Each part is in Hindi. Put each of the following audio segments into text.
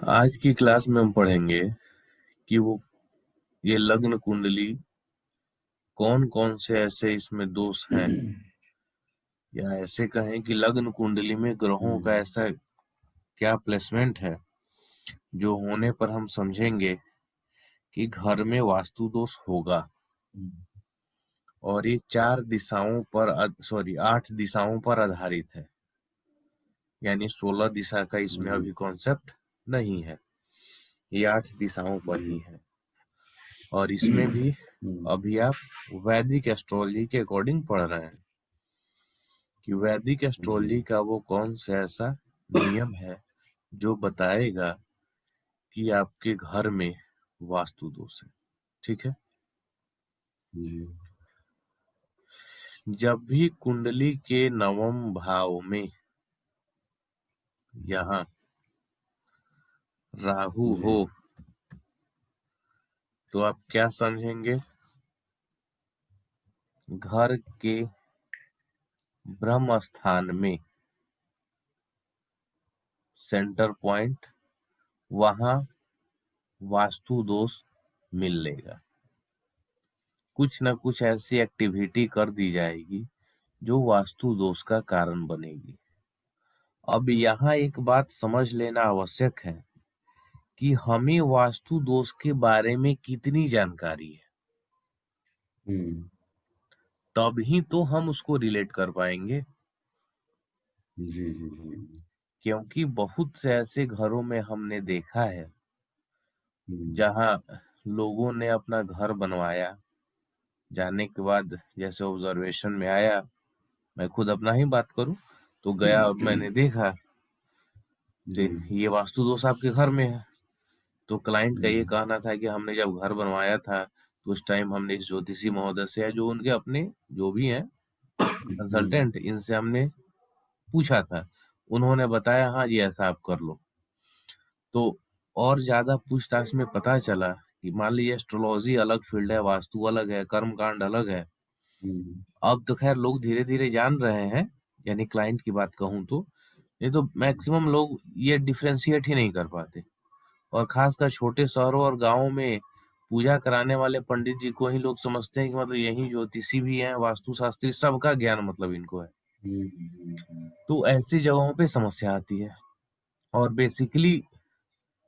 आज की क्लास में हम पढ़ेंगे कि ये लग्न कुंडली कौन कौन से ऐसे इसमें दोष हैं, या ऐसे कहें कि लग्न कुंडली में ग्रहों का ऐसा क्या प्लेसमेंट है जो होने पर हम समझेंगे कि घर में वास्तु दोष होगा। और ये 8 दिशाओं पर आधारित है, यानी 16 दिशा का इसमें अभी कॉन्सेप्ट नहीं है, ये 8 दिशाओं पर ही है। और इसमें भी अभी आप वैदिक एस्ट्रोलॉजी के अकॉर्डिंग पढ़ रहे हैं कि वैदिक एस्ट्रोलॉजी का वो कौन सा ऐसा नियम है जो बताएगा कि आपके घर में वास्तु दोष है। ठीक है। जब भी कुंडली के नवम भाव में यहाँ राहु हो तो आप क्या समझेंगे? घर के ब्रह्म स्थान में सेंटर पॉइंट, वहां वास्तु दोष मिलेगा। कुछ न कुछ ऐसी एक्टिविटी कर दी जाएगी जो वास्तु दोष का कारण बनेगी। अब यहाँ एक बात समझ लेना आवश्यक है कि हमें वास्तु दोष के बारे में कितनी जानकारी है, तभी तो हम उसको रिलेट कर पाएंगे। क्योंकि बहुत से ऐसे घरों में हमने देखा है जहां लोगों ने अपना घर बनवाया, जाने के बाद जैसे ऑब्जर्वेशन में आया, मैं खुद अपना ही बात करूं तो गया और मैंने देखा ये वास्तु दोष आपके घर में है। तो क्लाइंट का ये कहना था कि हमने जब घर बनवाया था तो उस टाइम हमने इस ज्योतिषी महोदय से, जो उनके अपने जो भी हैं कंसल्टेंट, इनसे हमने पूछा था, उन्होंने बताया हाँ जी ऐसा आप कर लो। तो और ज्यादा पूछताछ में पता चला कि मान लीजिए एस्ट्रोलॉजी अलग फील्ड है, वास्तु अलग है, कर्मकांड अलग है। अब तो खैर लोग धीरे धीरे जान रहे हैं, यानी क्लाइंट की बात कहूं तो, नहीं तो मैक्सिमम लोग ये डिफ्रेंशिएट ही नहीं कर पाते। और खासकर छोटे शहरों और गांवों में पूजा कराने वाले पंडित जी को ही लोग समझते हैं कि मतलब यही ज्योतिषी भी हैं, वास्तुशास्त्री, सबका ज्ञान मतलब इनको है। तो ऐसी जगहों पे समस्या आती है। और बेसिकली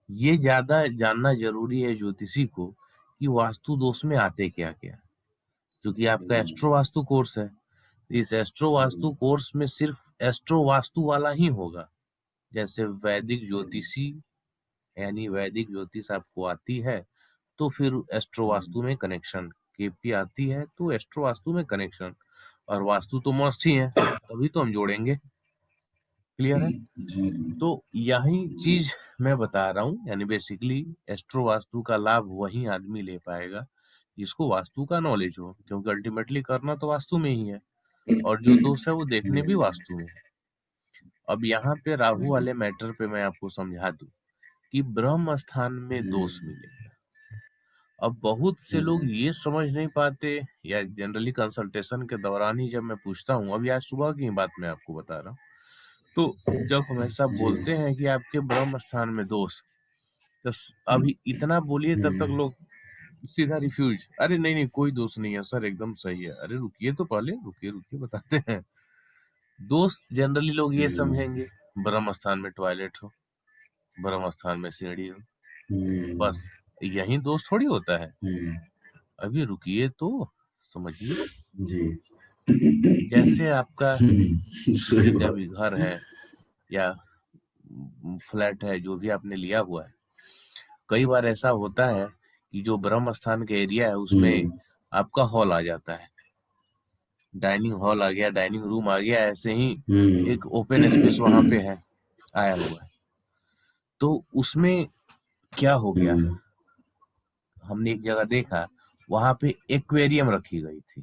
ये ज्यादा जानना जरूरी है ज्योतिषी को कि वास्तु दोष में आते क्या क्या। क्योंकि आपका एस्ट्रो वास्तु कोर्स है, इस एस्ट्रो वास्तु कोर्स में सिर्फ एस्ट्रो वास्तु वाला ही होगा। जैसे वैदिक ज्योतिषी यानी वैदिक ज्योतिष आपको आती है तो फिर एस्ट्रो वास्तु में कनेक्शन, केपी आती है तो एस्ट्रो वास्तु में कनेक्शन, और वास्तु तो मस्ट ही है, तभी तो हम जोड़ेंगे। क्लियर है? तो यही चीज मैं बता रहा हूँ, यानी बेसिकली एस्ट्रो वास्तु का लाभ वही आदमी ले पाएगा जिसको वास्तु का नॉलेज हो, क्योंकि अल्टीमेटली करना तो वास्तु में ही है और जो दोष है वो देखने भी वास्तु में है। अब यहाँ पे राहु वाले मैटर पे मैं आपको समझा दूं कि ब्रह्म स्थान में दोष मिलेगा। अब बहुत से लोग ये समझ नहीं पाते, या जनरली कंसल्टेशन के दौरान ही जब मैं पूछता हूँ, अभी आज सुबह की बात मैं आपको बता रहा हूँ, तो जब हम ऐसा बोलते हैं कि आपके ब्रह्म स्थान में दोष, तो अभी इतना बोलिए तब तक लोग सीधा रिफ्यूज, अरे नहीं नहीं कोई दोष नहीं है सर, एकदम सही है। अरे रुकिए तो पहले, रुकिए रुकिए बताते हैं। दोस्त जनरली लोग ये समझेंगे ब्रह्म स्थान में टॉयलेट हो, ब्रह्म स्थान में सीढ़ी हो, बस यही दोस्त थोड़ी होता है। अभी रुकिए तो समझिए। जैसे आपका किसी का भी घर है या फ्लैट है, जो भी आपने लिया हुआ है, कई बार ऐसा होता है कि जो ब्रह्म स्थान के एरिया है उसमें आपका हॉल आ जाता है, डाइनिंग हॉल आ गया, डाइनिंग रूम आ गया, ऐसे ही एक ओपन स्पेस वहां पे है, आया हुआ है। तो उसमें क्या हो गया, हमने एक जगह देखा वहां पे एक्वेरियम रखी गई थी।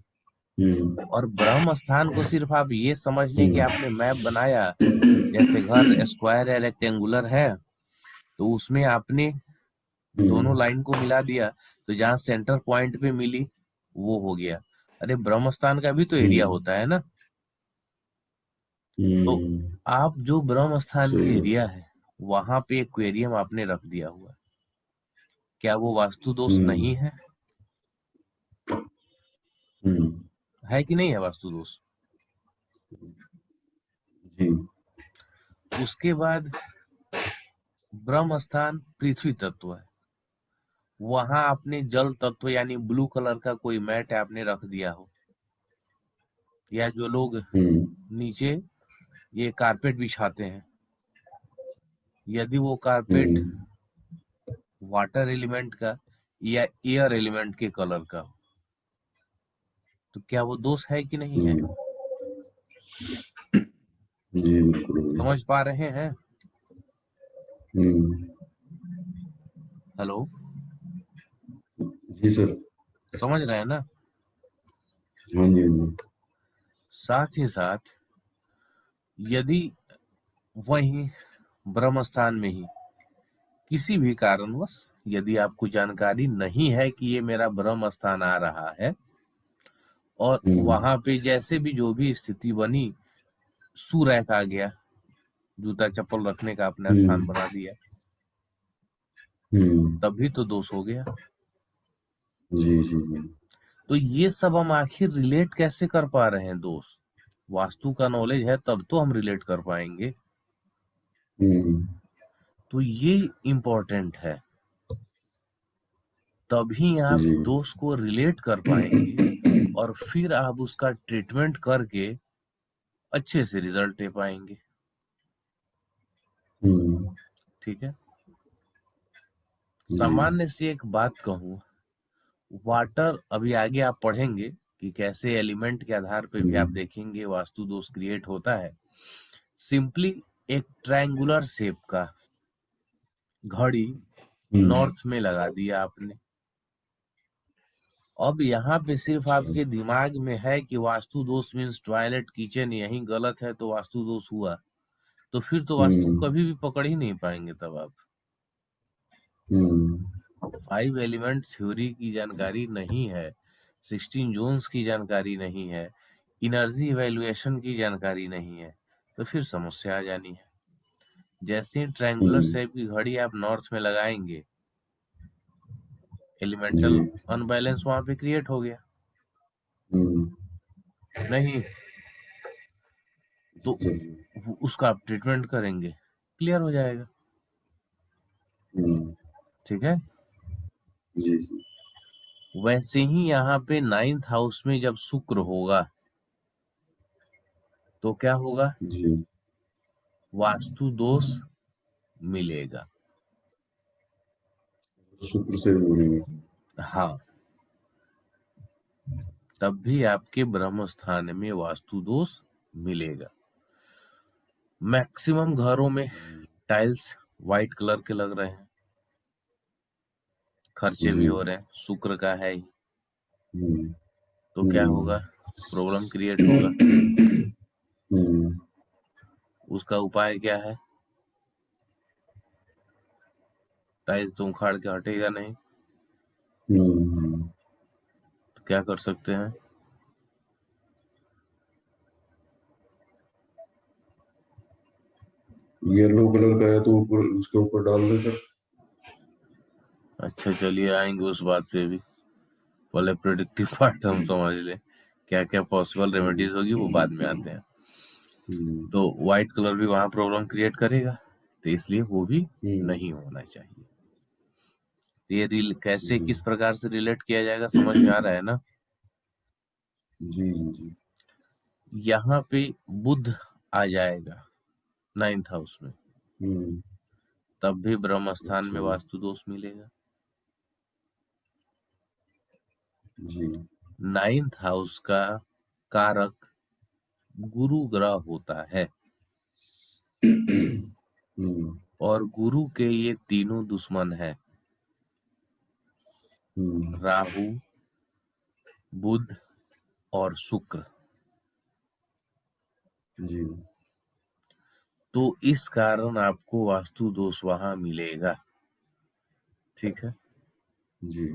और ब्रह्म स्थान को सिर्फ आप ये समझ लें कि आपने मैप बनाया, जैसे घर स्क्वायर या रेक्टेंगुलर है तो उसमें आपने दोनों लाइन को मिला दिया, तो जहां सेंटर पॉइंट पे मिली वो हो गया। अरे ब्रह्म स्थान का भी तो एरिया होता है ना। तो आप जो ब्रह्म स्थान की एरिया है वहां पे एक्वेरियम आपने रख दिया हुआ, क्या वो वास्तु दोष नहीं हम्म है? हम्म है कि नहीं है वास्तु दोष? जी उसके बाद ब्रह्म स्थान पृथ्वी तत्व है, वहां आपने जल तत्व यानी ब्लू कलर का कोई मैट आपने रख दिया हो, या जो लोग हम्म नीचे ये कारपेट बिछाते हैं, यदि वो कारपेट हम्म वाटर एलिमेंट का या एयर एलिमेंट के कलर का हो, तो क्या वो दोष है कि नहीं है? हम्म जी बिल्कुल। समझ पा रहे हैं? हम्म हेलो, जी सर। समझ रहे हैं ना? हाँ जी हाँ जी। साथ ही साथ यदि वही ब्रह्म स्थान में ही किसी भी कारणवश यदि आपको जानकारी नहीं है कि ये मेरा ब्रह्म स्थान आ रहा है, और हम्म वहां पे जैसे भी जो भी स्थिति बनी, सूरैक आ गया, जूता चप्पल रखने का अपना स्थान हम्म बना दिया, हम्म तब भी तो दोष हो गया। जी जी जी। तो ये सब हम आखिर रिलेट कैसे कर पा रहे हैं दोस्त? वास्तु का नॉलेज है तब तो हम रिलेट कर पाएंगे। हम्म तो ये इम्पोर्टेंट है, तभी आप जी दोस्त को रिलेट कर पाएंगे और फिर आप उसका ट्रीटमेंट करके अच्छे से रिजल्ट दे पाएंगे। हम्म ठीक है। जी सामान्य से एक बात कहूं, वाटर अभी आगे आप पढ़ेंगे कि कैसे एलिमेंट के आधार पे भी आप हम्म देखेंगे वास्तु दोष क्रिएट होता है। सिंपली एक ट्रायंगुलर शेप का घड़ी हम्म नॉर्थ में लगा दिया आपने, अब यहाँ पे सिर्फ अच्छा आपके दिमाग में है कि वास्तु दोष मीन्स टॉयलेट किचन यही गलत है तो वास्तु दोष हुआ, तो फिर तो वास्तु हम्म कभी भी पकड़ ही नहीं पाएंगे तब आप। हम्म 5 एलिमेंट थ्योरी की जानकारी नहीं है, 16 जोन्स की जानकारी नहीं है, एनर्जी इवैल्यूएशन की जानकारी नहीं है, तो फिर समस्या आ जानी है। जैसे ही ट्रायंगुलर हम्म शेप की घड़ी आप नॉर्थ में लगाएंगे, जी एलिमेंटल अनबैलेंस वहां पे क्रिएट हो गया। हम्म नहीं जी तो सर जी। उसका आप ट्रीटमेंट करेंगे, क्लियर हो जाएगा। हम्म ठीक है। जी जी वैसे ही यहाँ पे 9th हाउस में जब शुक्र होगा तो क्या होगा? जी वास्तु दोष मिलेगा। शुक्र से भी मिलेंगे। हाँ, तब भी आपके ब्रह्म स्थान में वास्तु दोष मिलेगा। मैक्सिमम घरों में टाइल्स व्हाइट कलर के लग रहे हैं, खर्चे भी जी हो रहे हैं, शुक्र का है ही, हम्म तो क्या होगा? हम्म प्रॉब्लम क्रिएट होगा। हम्म उसका उपाय क्या है? टाइल्स तो उखाड़ के हटेगा नहीं, हम्म तो क्या कर सकते हैं? येलो कलर का है तो ऊपर उसके ऊपर डाल दे सर। अच्छा चलिए आएंगे उस बात पे भी, पहले प्रिडिक्टिव पार्ट हम समझ लें, क्या क्या पॉसिबल रेमेडीज होगी वो बाद में आते हैं। हम्म तो व्हाइट कलर भी वहां प्रॉब्लम क्रिएट करेगा, तो इसलिए वो भी हम्म नहीं होना चाहिए। तो ये रील कैसे जी किस प्रकार से रिलेट किया जाएगा समझ में आ रहा है ना? जी जी जी यहाँ पे बुध आ जाएगा 9th हाउस में, हम्म तब भी ब्रह्म स्थान में अच्छा वास्तु दोष मिलेगा। जी 9th हाउस का कारक गुरु ग्रह होता है, हम्म और गुरु के ये तीनों दुश्मन है, हम्म राहु, बुध और शुक्र। जी तो इस कारण आपको वास्तु दोष वहां मिलेगा। ठीक है। जी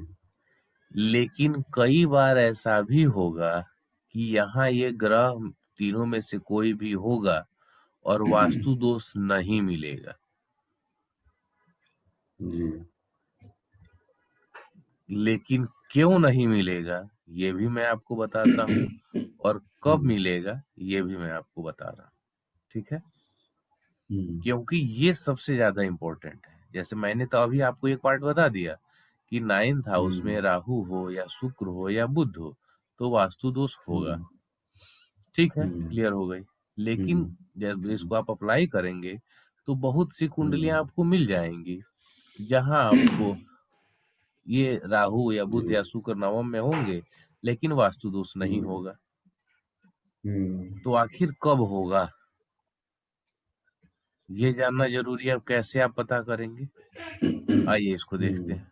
लेकिन कई बार ऐसा भी होगा कि यहाँ ये ग्रह तीनों में से कोई भी होगा और वास्तु दोष नहीं मिलेगा। जी। लेकिन क्यों नहीं मिलेगा, ये भी मैं आपको बताता हूँ और कब हुँ, मिलेगा, ये भी मैं आपको बता रहा हूँ, ठीक है? हुँ, क्योंकि ये सबसे ज़्यादा इम्पोर्टेंट है। जैसे मैंने तो अभी आपको एक पार्ट बता दिया कि 9th हाउस हुँ, में राहु हो या शुक्र हो या बुध हो, तो वास्तु दोष होगा। हुँ, ठीक है, हुँ, क्लियर हो गई। लेकिन हुँ, जब हुँ, इसको आप अप्लाई करेंगे, तो बहुत सी कुंडलियाँ हुँ, आपको मिल जाएँगी, जहाँ आपको ये राहु या जी। बुध या शुक्र नवम में होंगे, लेकिन वास्तु दोष नहीं हुँ, होगा। हुँ, तो आखिर कब होगा? ये जानना ज़रूरी है। अब कैसे आप पता करेंगे? आइए इसको देखते हुँ, हैं।